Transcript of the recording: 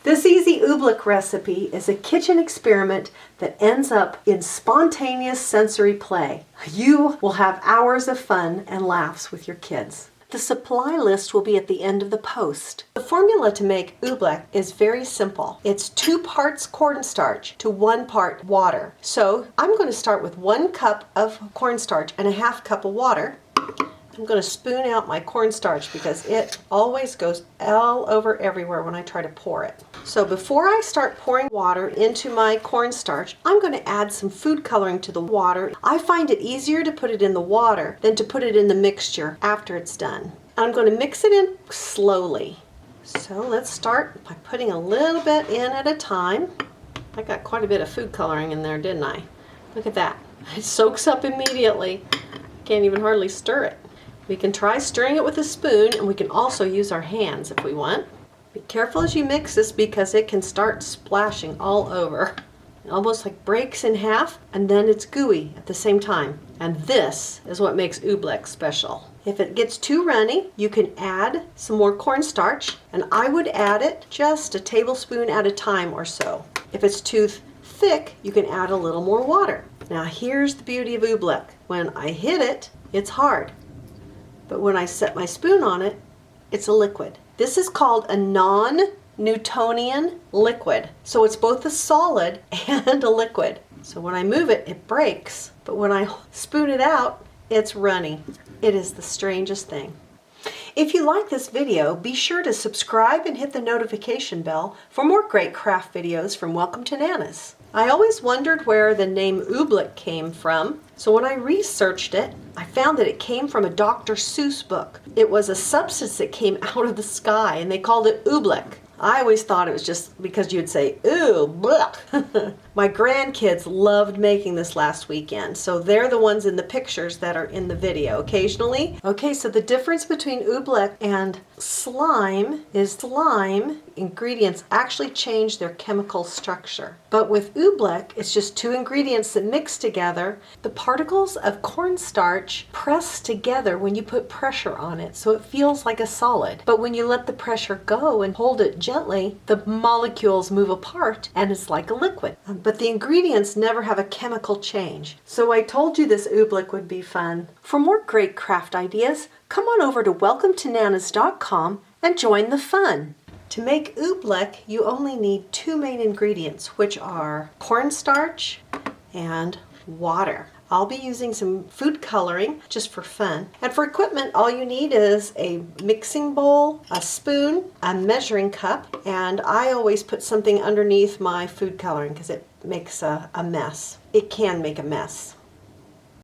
This easy oobleck recipe is a kitchen experiment that ends up in spontaneous sensory play. You will have hours of fun and laughs with your kids. The supply list will be at the end of the post. The formula to make oobleck is very simple. It's 2 parts cornstarch to 1 part water. So I'm going to start with 1 cup of cornstarch and a half cup of water. I'm going to spoon out my cornstarch because it always goes all over everywhere when I try to pour it. So before I start pouring water into my cornstarch, I'm going to add some food coloring to the water. I find it easier to put it in the water than to put it in the mixture after it's done. I'm going to mix it in slowly. So let's start by putting a little bit in at a time. I got quite a bit of food coloring in there, didn't I? Look at that. It soaks up immediately. Can't even hardly stir it. We can try stirring it with a spoon, and we can also use our hands if we want. Be careful as you mix this because it can start splashing all over. It almost like breaks in half, and then it's gooey at the same time. And this is what makes oobleck special. If it gets too runny, you can add some more cornstarch, and I would add it just a tablespoon at a time or so. If it's too thick, you can add a little more water. Now here's the beauty of oobleck. When I hit it, it's hard. But when I set my spoon on it, it's a liquid. This is called a non-Newtonian liquid. So it's both a solid and a liquid. So when I move it, it breaks. But when I spoon it out, it's runny. It is the strangest thing. If you like this video, be sure to subscribe and hit the notification bell for more great craft videos from Welcome to Nana's. I always wondered where the name Oobleck came from, so when I researched it, I found that it came from a Dr. Seuss book. It was a substance that came out of the sky, and they called it Oobleck. I always thought it was just because you'd say, ooh, blech. My grandkids loved making this last weekend, so they're the ones in the pictures that are in the video occasionally. Okay, so the difference between oobleck and slime is slime ingredients actually change their chemical structure. But with oobleck, it's just 2 ingredients that mix together. The particles of cornstarch press together when you put pressure on it, so it feels like a solid. But when you let the pressure go and hold it gently, the molecules move apart and it's like a liquid. But the ingredients never have a chemical change. So I told you this oobleck would be fun. For more great craft ideas, come on over to welcometonanas.com and join the fun. To make oobleck, you only need 2 main ingredients, which are cornstarch and water. I'll be using some food coloring just for fun. And for equipment, all you need is a mixing bowl, a spoon, a measuring cup, and I always put something underneath my food coloring because it makes a mess. It can make a mess.